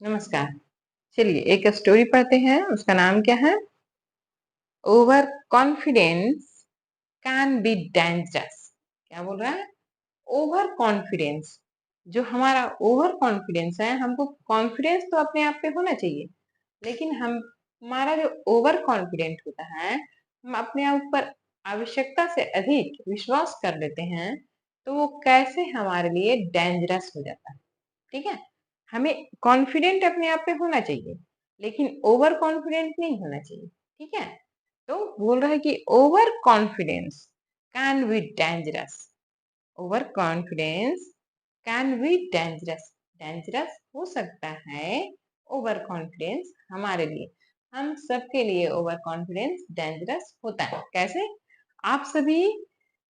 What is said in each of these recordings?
नमस्कार। चलिए एक स्टोरी पढ़ते हैं, उसका नाम क्या है? Over confidence can be dangerous. क्या बोल रहा है? ओवर कॉन्फिडेंस, जो हमारा ओवर कॉन्फिडेंस है, हमको कॉन्फिडेंस तो अपने आप पे होना चाहिए, लेकिन हम हमारा जो ओवर कॉन्फिडेंट होता है, हम अपने आप पर आवश्यकता से अधिक विश्वास कर लेते हैं, तो वो कैसे हमारे लिए डेंजरस हो जाता है। ठीक है, हमें कॉन्फिडेंट अपने आप पे होना चाहिए, लेकिन ओवर कॉन्फिडेंट नहीं होना चाहिए। ठीक है, तो बोल रहा है कि over confidence can be dangerous. Over confidence can be dangerous. Dangerous हो सकता है ओवर कॉन्फिडेंस हमारे लिए, हम सबके लिए ओवर कॉन्फिडेंस डेंजरस होता है। कैसे? आप सभी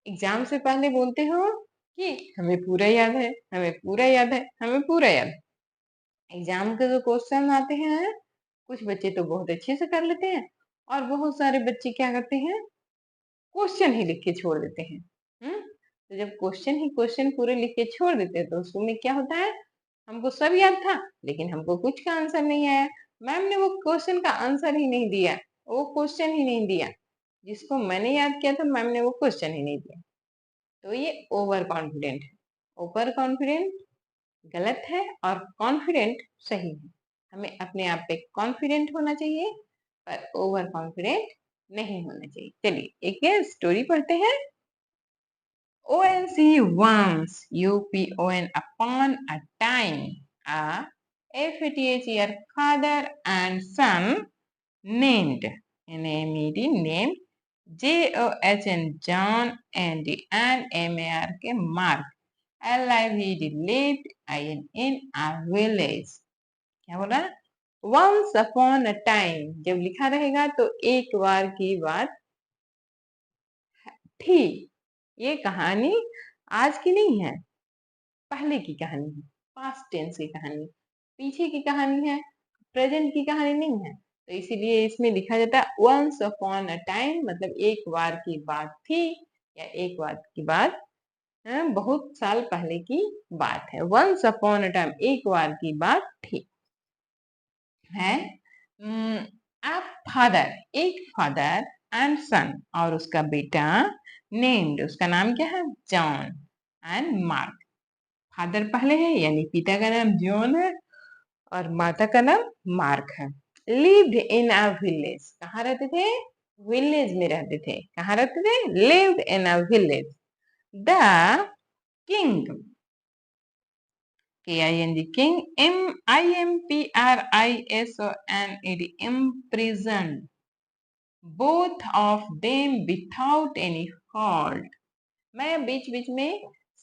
एग्जाम से पहले बोलते हो कि हमें पूरा याद है, हमें पूरा याद है, हमें पूरा याद है। एग्जाम के जो क्वेश्चन आते हैं, कुछ बच्चे तो बहुत अच्छे से कर लेते हैं, और बहुत सारे बच्चे क्या करते हैं, क्वेश्चन ही लिख के छोड़ देते हैं। तो जब क्वेश्चन ही क्वेश्चन पूरे लिख के छोड़ देते हैं, तो उसमें क्या होता है, हमको सब याद था, लेकिन हमको कुछ का आंसर नहीं आया। मैम ने वो क्वेश्चन का आंसर ही नहीं दिया, वो क्वेश्चन ही नहीं दिया, जिसको मैंने याद किया था, मैम ने वो क्वेश्चन ही नहीं दिया। तो ये ओवर कॉन्फिडेंट है। ओवर कॉन्फिडेंट गलत है और कॉन्फिडेंट सही है। हमें अपने आप पे कॉन्फिडेंट होना चाहिए, पर ओवर कॉन्फिडेंट नहीं होना चाहिए। चलिए एक स्टोरी पढ़ते हैं। ONC once UPON upon a time a FATHER father and son named NAMED named JOHN John and NMARK Mark lived in a village। क्या बोला? वंस अपॉन अ टाइम जब लिखा रहेगा तो एक बार की बात थी। ये कहानी आज की नहीं है, पहले की कहानी है, पास्ट टेंस की कहानी, पीछे की कहानी है, प्रेजेंट की कहानी नहीं है। तो इसीलिए इसमें लिखा जाता है वंस अपॉन अ टाइम, मतलब एक बार की बात थी, या एक बार की बात बहुत साल पहले की बात है। वंस अपॉन अ टाइम एक बार की बात थी है। फादर, एक फादर एंड सन, और उसका बेटा, नेम्ड, उसका नाम क्या है? John and mark. फादर पहले है, यानी पिता का नाम जॉन है, और माता का नाम मार्क है। लिव्ड इन अ विलेज, कहाँ रहते थे? विलेज में रहते थे। कहाँ रहते थे? Lived in a village. The king, KING, king, IMPRISONED, imprisoned both of them without any fault। मैं बीच बीच में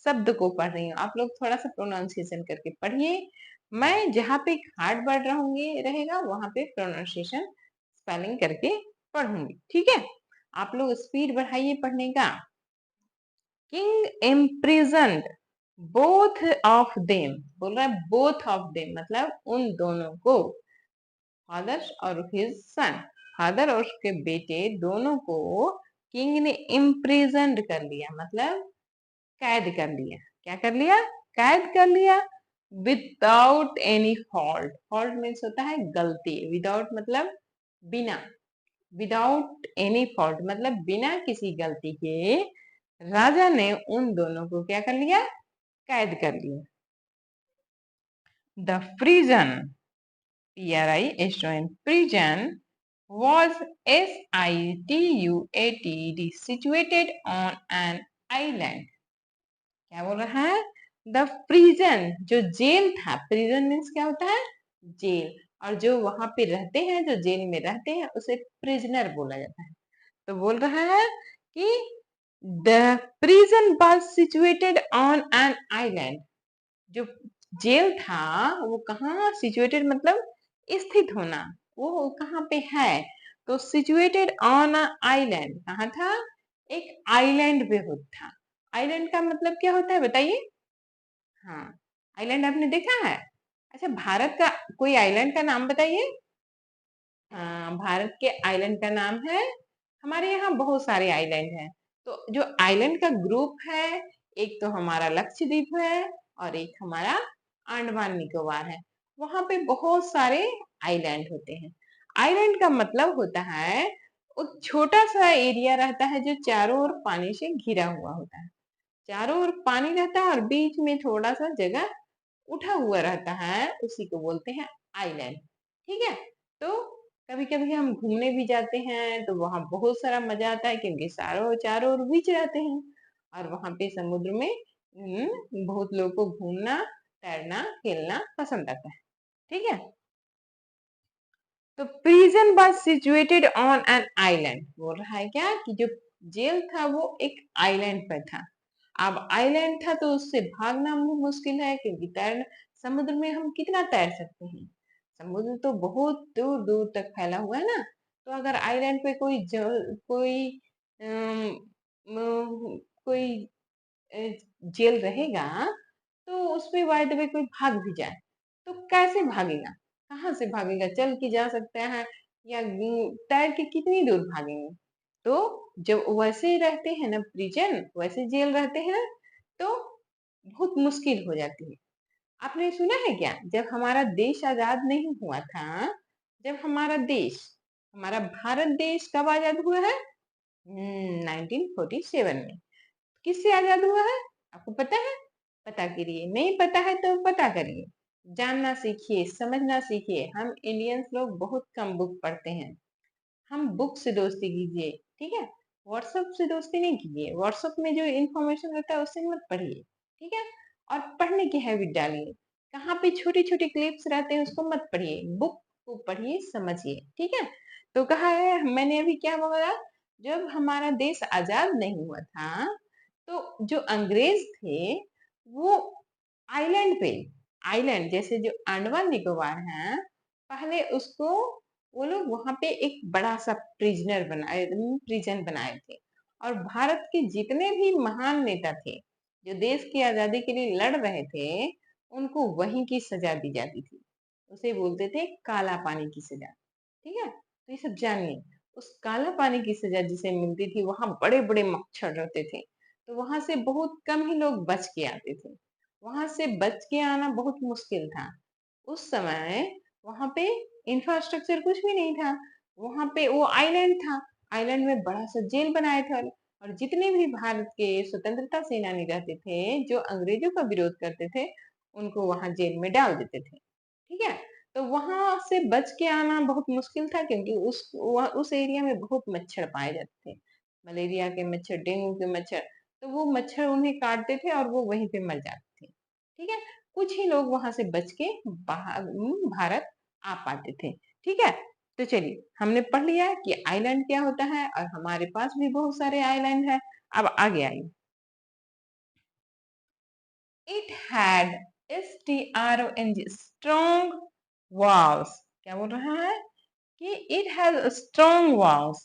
शब्द को पढ़ रही हूँ, आप लोग थोड़ा सा प्रोनाउंसिएशन करके पढ़िए। मैं जहाँ पे हार्ड वर्ड रहूंगी रहेगा, वहां पे प्रोनाउंसिएशन स्पेलिंग करके पढ़ूंगी। ठीक है, आप लोग स्पीड बढ़ाइए पढ़ने का। King imprisoned both of them, बोल रहा है बोथ ऑफ देम, मतलब उन दोनों को, फादर और हिज सन, फादर और उसके बेटे दोनों को किंग ने इम्प्रिजन्ड कर लिया, मतलब कैद कर लिया। क्या कर लिया? कैद कर लिया। Without any fault, fault means होता है गलती, विदाउट मतलब बिना, विदाउट एनी फॉल्ट मतलब बिना किसी गलती के राजा ने उन दोनों को क्या कर लिया? कैद कर लिया। The prison, PRISON, prison was SITUATED, situated on an island। क्या बोल रहा है? द प्रिजन, जो जेल था, प्रिजन मीन्स क्या होता है? जेल, और जो वहां पे रहते हैं, जो जेल में रहते हैं, उसे प्रिजनर बोला जाता है। तो बोल रहा है कि the prison was situated on an island, जो जेल था वो कहाँ सिचुएटेड, मतलब स्थित होना, वो कहाँ पे है? तो सिचुएटेड ऑन अ आइलैंड, कहाँ था? एक आइलैंड पे था। आइलैंड का मतलब क्या होता है बताइए? हाँ, आइलैंड आपने देखा है? अच्छा, भारत का कोई आइलैंड का नाम बताइए। भारत के आइलैंड का नाम है, हमारे यहाँ बहुत सारे आइलैंड हैं। तो जो आइलैंड का ग्रुप है, एक तो हमारा लक्षद्वीप है, और एक हमारा अंडमान निकोबार है। वहां पे बहुत सारे आइलैंड होते हैं। आइलैंड का मतलब होता है वो छोटा सा एरिया रहता है जो चारों ओर पानी से घिरा हुआ होता है। चारों ओर पानी रहता है और बीच में थोड़ा सा जगह उठा हुआ रहता है, उसी को बोलते हैं आइलैंड। ठीक है। तो कभी कभी हम घूमने भी जाते हैं तो वहां बहुत सारा मजा आता है क्योंकि चारों चारों ओर बीच रहते हैं और वहां पे समुद्र में बहुत लोगों को घूमना, तैरना, खेलना पसंद आता है। ठीक है। तो prison was situated on an island, बोल रहा है क्या कि जो जेल था वो एक आइलैंड पर था। अब आइलैंड था तो उससे भागना मुश्किल है क्योंकि तैरना, समुद्र में हम कितना तैर सकते हैं? समुद्र तो बहुत दूर दूर तक फैला हुआ है ना। तो अगर आइलैंड पे कोई अम, कोई जेल रहेगा तो उसमें बाय द वे कोई भाग भी जाए तो कैसे भागेगा? कहाँ से भागेगा? चल के जा सकते हैं या तैर के कितनी दूर भागेंगे? तो जब वैसे रहते हैं ना, प्रिजन वैसे जेल रहते हैं तो बहुत मुश्किल हो जाती है। आपने सुना है क्या, जब हमारा देश आजाद नहीं हुआ था, जब हमारा भारत देश कब आजाद हुआ है? 1947 में। किससे आजाद हुआ है? आपको पता है? पता करिए, नहीं पता है तो पता करिए, जानना सीखिए, समझना सीखिए। हम इंडियंस लोग बहुत कम बुक पढ़ते हैं। हम बुक से दोस्ती कीजिए। ठीक है। व्हाट्सएप से दोस्ती नहीं कीजिए। व्हाट्सएप में जो इंफॉर्मेशन रहता है उससे मत पढ़िए। ठीक है। और पढ़ने की हैबिट डालिए। कहाँ पे छोटे छोटे क्लिप्स रहते हैं उसको मत पढ़िए, बुक को पढ़िए, समझिए। ठीक है। तो कहा है, मैंने अभी क्या बोला, जब हमारा देश आजाद नहीं हुआ था तो जो अंग्रेज थे वो आइलैंड पे, आइलैंड जैसे जो अंडमान निकोबार है, पहले उसको वो लोग वहां पे एक बड़ा सा प्रिजन बनाए थे। और भारत के जितने भी महान नेता थे जो देश की आजादी के लिए लड़ रहे थे, उनको वहीं की सजा दी जाती थी। उसे बोलते थे काला पानी की सजा। ठीक है। तो ये सब जानिए, उस काला पानी की सजा जिसे मिलती थी, वहां बड़े बड़े मच्छर रहते थे। तो वहां से बहुत कम ही लोग बच के आते थे। वहां से बच के आना बहुत मुश्किल था। उस समय वहां पे इंफ्रास्ट्रक्चर कुछ भी नहीं था। वहां पे वो आइलैंड था। आइलैंड में बड़ा सा जेल बनाया था और जितने भी भारत के स्वतंत्रता सेनानी रहते थे जो अंग्रेजों का विरोध करते थे, उनको वहां जेल में डाल देते थे। ठीक है। तो वहां से बच के आना बहुत मुश्किल था क्योंकि उस एरिया में बहुत मच्छर पाए जाते थे, मलेरिया के मच्छर, डेंगू के मच्छर। तो वो मच्छर उन्हें काटते थे और वो वहीं पे मर जाते थे। ठीक है। कुछ ही लोग वहां से बच के भारत आ पाते थे। ठीक है। तो चलिए, हमने पढ़ लिया कि आइलैंड क्या होता है और हमारे पास भी बहुत सारे आइलैंड है। अब आगे आइए। It had strong strong walls। क्या बोल रहा है कि इट हैज स्ट्रॉन्ग walls।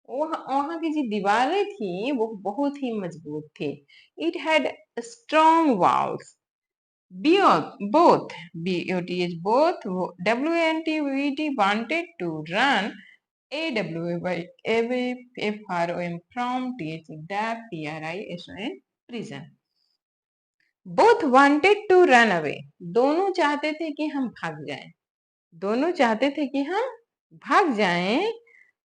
वहां की जो दीवारें थी वो बहुत ही मजबूत थी। It had strong walls। Both, BOTH, both, WNTVT wanted to run AWA by FROM from TH DAP PRISON prison। Both wanted to run away। दोनों चाहते थे कि हम भाग जाएं। दोनों चाहते थे कि हम भाग जाएं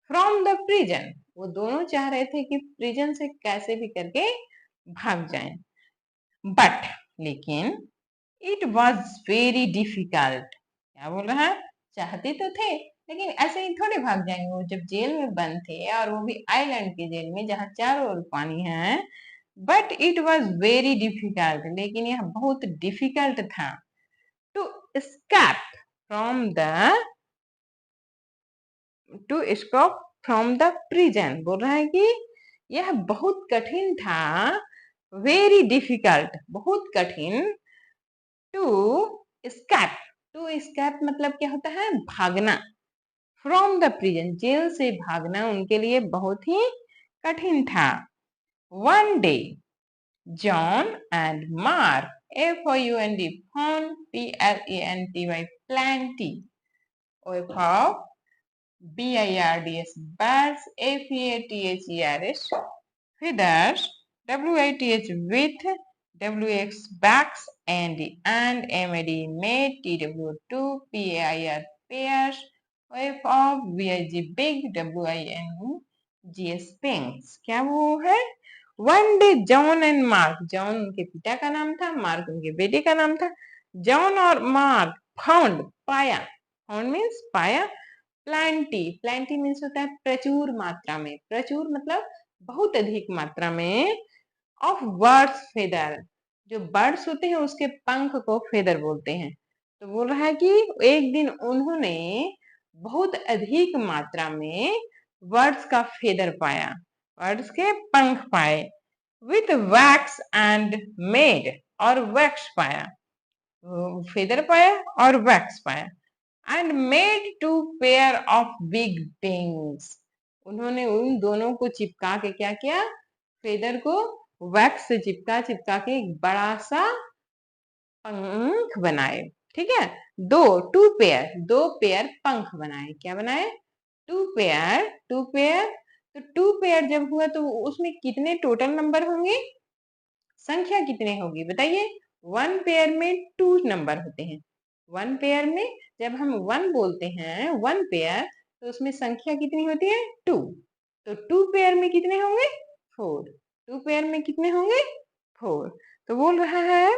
फ्रॉम द प्रिजन। वो दोनों चाह रहे थे कि प्रिजन से कैसे भी करके भाग जाएं। बट लेकिन इट वॉज वेरी डिफिकल्ट। क्या बोल रहा है? चाहते तो थे लेकिन ऐसे ही थोड़े भाग जाएंगे। वो जब जेल में बंद थे और वो भी आइलैंड के जेल में जहाँ चारों ओर पानी है। But it was very difficult, लेकिन यह बहुत डिफिकल्ट था to escape from the to escape from the prison. बोल रहा है कि यह बहुत कठिन था, वेरी डिफिकल्ट, बहुत कठिन, टू escape। टू escape मतलब क्या होता है? भागना। फ्रॉम द प्रिजन, जेल से भागना उनके लिए बहुत ही कठिन था। One day John and mark, FOUND, found, PLANTY, plenty, of BIRDS, birds, FEATHERS, feathers, WITH, with WX, backs, and mad made, two pair pairs, of big wins pings। क्या वो है? One day John and mark, John उनके पिता का नाम था, mark उनके बेटे का नाम था। जॉन और मार्क फाउंड, पाया, फाउंड मीन्स पाया, प्लांटी, प्लांटी मीन्स होता है प्रचुर मात्रा में, प्रचुर मतलब बहुत अधिक मात्रा में, ऑफ बर्ड्स फेदर, जो बर्ड्स होते हैं उसके पंख को फेदर बोलते हैं। तो बोल रहा है कि एक दिन उन्होंने बहुत अधिक मात्रा में बर्ड्स का फेदर पाया, बर्ड्स के पंख पाए। विथ वैक्स एंड मेड, और वैक्स पाया, फेदर पाया और वैक्स पाया। And made two pair of big wings, उन्होंने उन दोनों को चिपका के क्या किया? फेदर को वैक्स से चिपका चिपका के एक बड़ा सा पंख बनाए। ठीक है, टू पेयर, दो पेयर पंख बनाए। क्या बनाए? Two pair, two pair. तो टू पेयर जब हुआ तो उसमें कितने टोटल नंबर होंगे? संख्या कितने होगी बताइए? वन पेयर में टू नंबर होते हैं। वन पेयर में जब हम वन बोलते हैं, वन पेयर, तो उसमें संख्या कितनी होती है? टू। तो टू पेयर में कितने होंगे? फोर। टू पेयर में कितने होंगे? फोर। तो बोल रहा है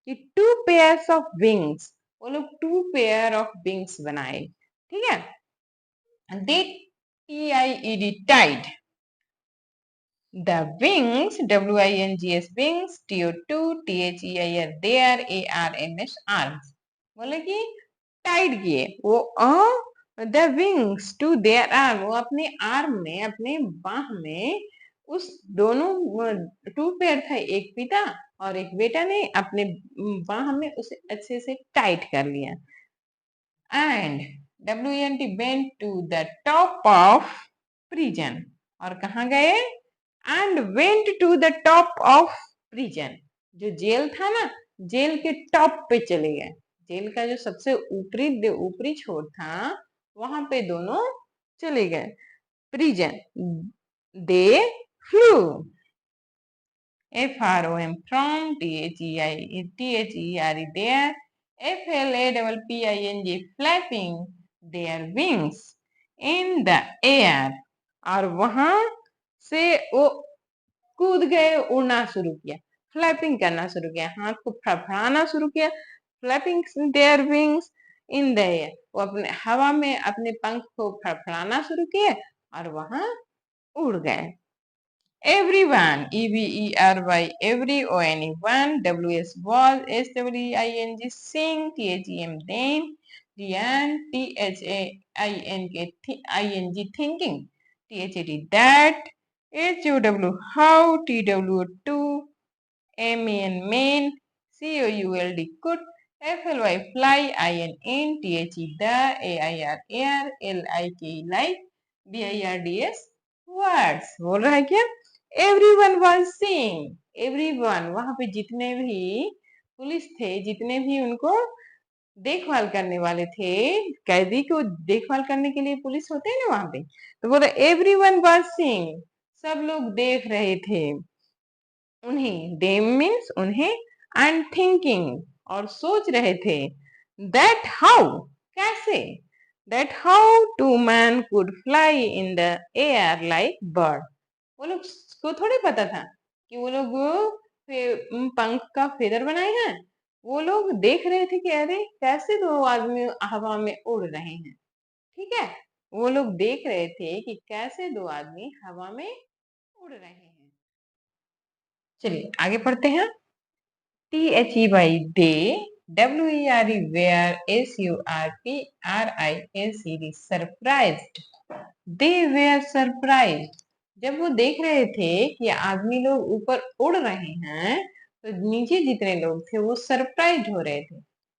कि टू पेयर्स ऑफ विंग्स, वो लोग टू पेयर ऑफ विंग्स बनाए। ठीक है, दे TIED tied the wings, WINGS wings, TO2 THEIR their ARMS arms, बोले कि टाइड किए वो the wings to their arm, वो अपने आर्म में, अपने बाह में, उस दोनों टू पेयर था, एक पिता और एक बेटा ने अपने बाह में उसे अच्छे से टाइट कर लिया। And WNT went to the top of prison, और कहाँ गए? And went to the top of prison, जो जेल था ना, जेल के टॉप पे चले गए। जेल का जो सबसे ऊपरी ऊपरी छोर था वहां पे दोनों चले गए। Prison, they flu, FROM from, THERE there, FLAPPING flapping their wings in the air, और वहां से वो कूद गए, उड़ना शुरू किया, फ्लैपिंग करना शुरू किया, हाथ को फड़फड़ाना शुरू किया। Flapping their wings in the air, वो अपने हवा में अपने पंख को फड़फड़ाना शुरू किए और वहां उड़ गए। Everyone, EVERY, every ONE1, WS was, SWING sing, THEM then, DN, THAING thinking, THAT that, HOW how, TW2, MEN main, COULD could, FLY fly, IN THE the, AIR air, LIK like, DIRDS words। बोल रहा है क्या? Everyone was seeing, everyone, वहां पे जितने भी police थे, जितने भी उनको देखभाल करने वाले थे, कैदी को देखभाल करने के लिए पुलिस होते हैं ना वहां पे, तो बोला एवरीवन वाज सीइंग, सब लोग देख रहे थे उन्हें, देम मीन्स उन्हें, एंड थिंकिंग, और सोच रहे थे, दैट हाउ, कैसे, that how two man could fly in the air like bird. वो लोग को थोड़ी पता था कि वो लोग पंख का फेदर बनाए हैं। वो लोग देख रहे थे कि अरे कैसे दो आदमी हवा में उड़ रहे हैं। ठीक है, वो लोग देख रहे थे कि कैसे दो आदमी हवा में उड़ रहे हैं। चलिए आगे पढ़ते हैं। THEY they, WERE were, SURPRISED surprised, they were surprised, जब वो देख रहे थे कि आदमी लोग ऊपर उड़ रहे हैं तो नीचे जितने लोग थे वो सरप्राइज हो रहे थे,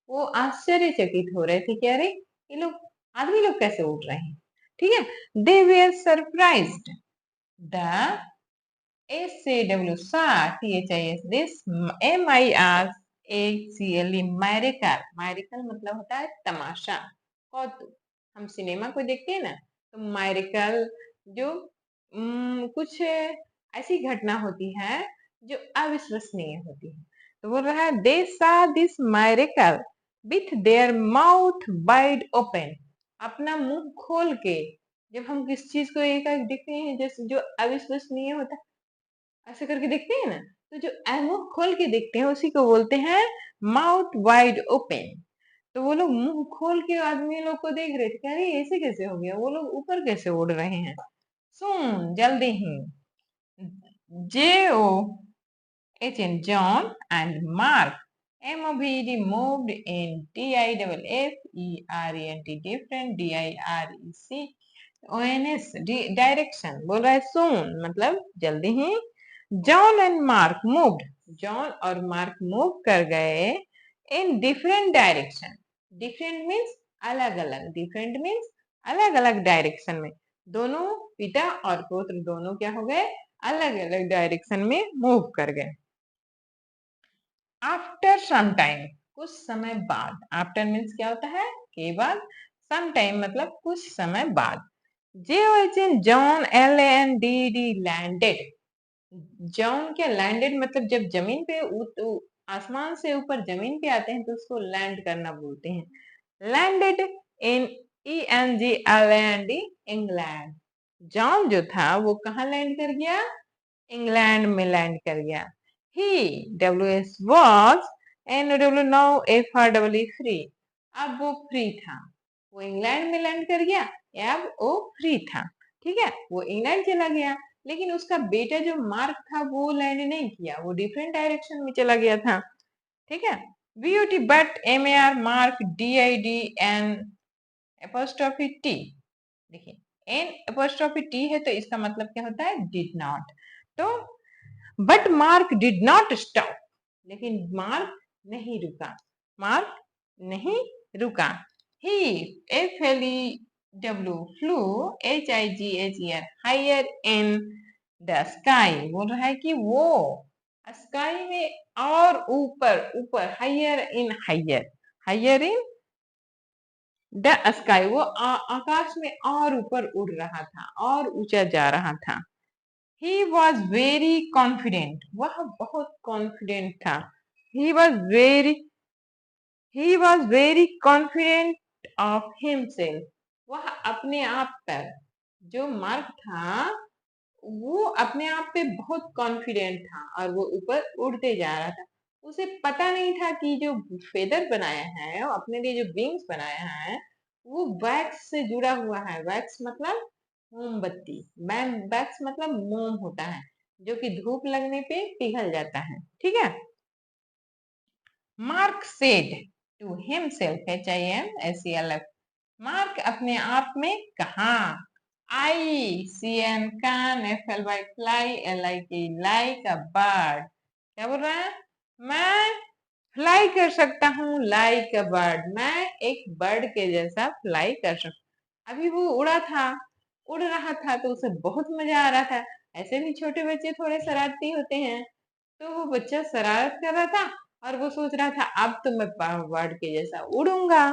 वो आश्चर्यचकित हो रहे थे कि अरे ये लोग, आदमी लोग कैसे उड़ रहे हैं। ठीक है, they were surprised, the SAW SAR, THIS this, MIRACLE miracle, miracle मतलब होता है तमाशा, कौतुक। हम सिनेमा को देखते हैं ना, तो मैरिकल जो कुछ ऐसी घटना होती है जो अविश्वसनीय होती है, तो बोल रहा है दे सा this मायरेकल with their mouth wide open. अपना मुंह खोल के, जब हम किस चीज को एक देखते हैं जैसे जो अविश्वसनीय होता है ऐसे करके देखते हैं ना, तो जो मुंह खोल के देखते हैं उसी को बोलते हैं माउथ वाइड ओपन। तो वो लोग मुंह खोल के आदमी लोग को देख रहे थे कि अरे ऐसे कैसे हो गया, वो लोग ऊपर कैसे उड़ रहे हैं। सुन जल्दी ही, J-O H in John and Mark, M-O-V-E-D moved in D-I-F-F-E-R-E-N-T different D-I-R-E-C-O-N-S direction बोल रहा है soon मतलब जल्दी ही। John and Mark moved, John और मार्क मूव कर गए in different direction. Different means अलग अलग, डिफरेंट मीन्स अलग अलग डायरेक्शन में। दोनों पिता और पुत्र दोनों क्या हो गए, अलग अलग डायरेक्शन में मूव कर गए। आफ्टर सम टाइम, कुछ समय बाद। आफ्टर मीन्स क्या होता है, के बाद। सम टाइम मतलब कुछ समय बाद। John LANDD landed. जॉन क्या, लैंडेड मतलब जब जमीन पे आसमान से ऊपर जमीन पे आते हैं तो उसको लैंड करना बोलते हैं। Landed in ENGLAND England. John जो था वो कहाँ लैंड कर गया, इंग्लैंड में लैंड कर गया। ही WS was NW now FRE free. अब वो फ्री था, वो इंग्लैंड में लैंड कर गया, अब वो फ्री था। ठीक है, वो इंग्लैंड चला गया, लेकिन उसका बेटा जो मार्क था वो लैंड नहीं किया, वो डिफरेंट डायरेक्शन में चला गया था। ठीक है, BUT but MAR Mark DIDN apostrophe T। देखिए N एपोस्ट्रोफी T है तो इसका मतलब क्या होता है, डिड नॉट। तो but Mark did not stop, लेकिन मार्क नहीं रुका, मार्क नहीं रुका। He FLEW flew HIGHER higher in the sky. बोल रहा है कि वो स्काई में और ऊपर ऊपर, higher in higher, higher in the sky, वो आकाश में और ऊपर उड़ रहा था और ऊंचा जा रहा था। He was very confident, वह बहुत कॉन्फिडेंट था। He was very confident of himself, वह अपने आप पर, जो मार्क था वो अपने आप पे बहुत कॉन्फिडेंट था और वो ऊपर उड़ते जा रहा था। उसे पता नहीं था कि जो फेदर बनाया है, अपने लिए जो विंग्स बनाया है, वो वैक्स से जुड़ा हुआ है। वैक्स मतलब मोमबत्ती, वैक्स मतलब मोम होता है जो कि धूप लगने पे पिघल जाता है। ठीक है, Mark said to himself, HIMSELF, Mark अपने आप में कहा। ICN can, FLY fly, LIK like a bird. क्या बोल रहा है, मैं फ्लाई कर सकता हूँ लाइक अ बर्ड, मैं एक बर्ड के जैसा फ्लाई कर सकता। अभी वो उड़ा था, उड़ रहा था तो उसे बहुत मजा आ रहा था। ऐसे भी छोटे बच्चे थोड़े शरारती होते हैं, तो वो बच्चा शरारत कर रहा था और वो सोच रहा था अब तो मैं बर्ड के जैसा उड़ूंगा।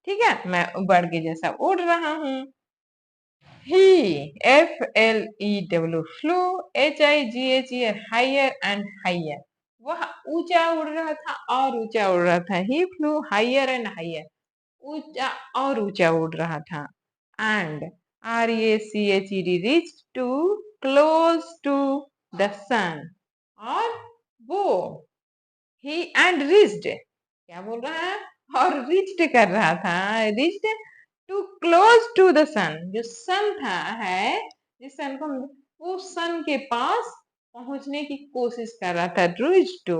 ठीक है, मैं बर्ड के जैसा उड़ रहा हूँ। He FLEW flew HIGHER higher and higher, वह ऊंचा उड़ रहा था और ऊंचा उड़ रहा था। He flew higher and higher, ऊंचा और ऊंचा उड़ रहा था। And RACHED reached to close to the sun, और वो he and reached, क्या बोल रहा है, और reached कर रहा था, reached to close to the sun, जो सन था है, जिस सन को वो सन के पास पहुंचने की कोशिश कर रहा था। रीच टू,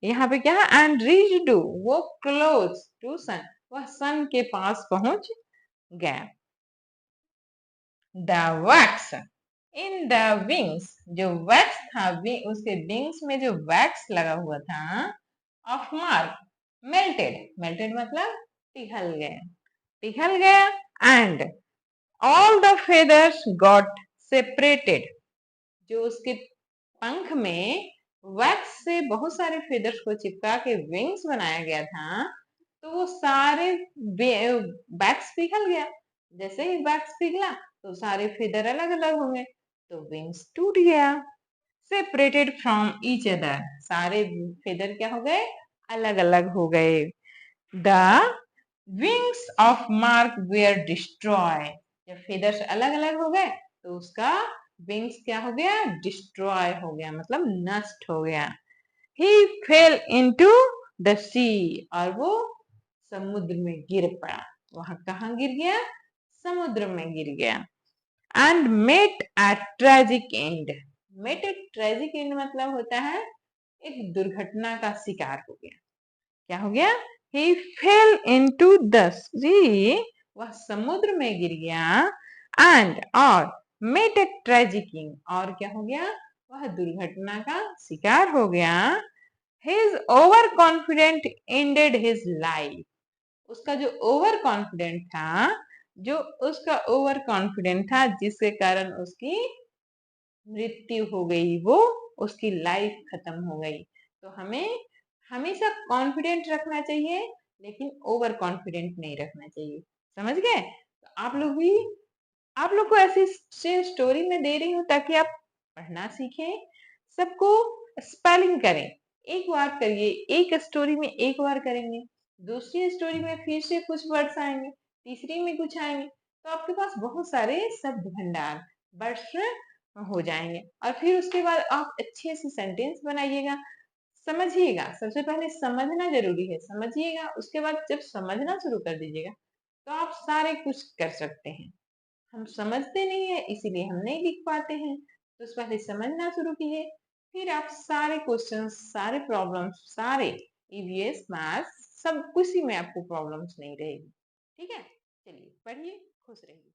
यहाँ पे क्या है, एंड रीच टू, वो क्लोज टू सन, वह सन के पास पहुंच गया। The wax in the wings, जो वैक्स था उसके विंग्स में जो वैक्स लगा हुआ था ऑफ मार्क, मेल्टेड, मेल्टेड मतलब पिघल गया, पिघल गया। And all the feathers got separated, जो उसके पंख में वैक्स से बहुत सारे फेदर्स को चिपका के विंग्स बनाया गया था, तो वो सारे वैक्स पिघल गया। जैसे ही वैक्स पिघला तो सारे फेदर अलग अलग हो गए, तो विंग्स टूट गया। सेपरेटेड फ्रॉम ईच अदर, सारे फेदर क्या हो गए, अलग अलग हो गए। The wings of Mark were destroy, जब फेदर्स अलग अलग हो गए तो उसका विंग्स क्या हो गया, डिस्ट्रॉय हो गया, मतलब नष्ट हो गया। ही फेल इनटू द सी, और वो समुद्र में गिर पड़ा। वहां कहाँ गिर गया, समुद्र में गिर गया। And met at tragic end, met at tragic end मतलब होता है एक दुर्घटना का शिकार हो गया। क्या हो गया, he fell into the sea, वह समुद्र में गिर गया। एंड और met a tragic end, और क्या हो गया, वह दुर्घटना का शिकार हो गया। his over confident ended his life, उसका जो ओवर कॉन्फिडेंट था, जो उसका ओवर कॉन्फिडेंट था जिसके कारण उसकी मृत्यु हो गई, वो उसकी लाइफ खत्म हो गई। तो हमें हमेशा कॉन्फिडेंट रखना चाहिए, लेकिन ओवर कॉन्फिडेंट नहीं रखना चाहिए। समझ गए? तो आप लोग भी, आप लोग को ऐसी स्टोरी में दे रही हूँ ताकि आप पढ़ना सीखें, सबको स्पेलिंग करें। एक बार करिए, एक स्टोरी में एक बार करेंगे, दूसरी स्टोरी में फिर से कुछ वर्ड्स आएंगे, तीसरी में कुछ आएंगे, तो आपके पास बहुत सारे शब्द भंडार वर्ड्स हो जाएंगे। और फिर उसके बाद आप अच्छे से सेंटेंस बनाइएगा। समझिएगा, सबसे पहले समझना जरूरी है, समझिएगा, उसके बाद जब समझना शुरू कर दीजिएगा तो आप सारे कुछ कर सकते हैं। हम समझते नहीं है इसीलिए हम नहीं लिख पाते हैं, तो पहले समझना शुरू कीजिए, फिर आप सारे क्वेश्चंस, सारे प्रॉब्लम्स, सारे ईवीएस मैथ्स सब कुछ ही में आपको प्रॉब्लम्स नहीं रहेगी। ठीक है, चलिए पढ़िए, खुश रहिए।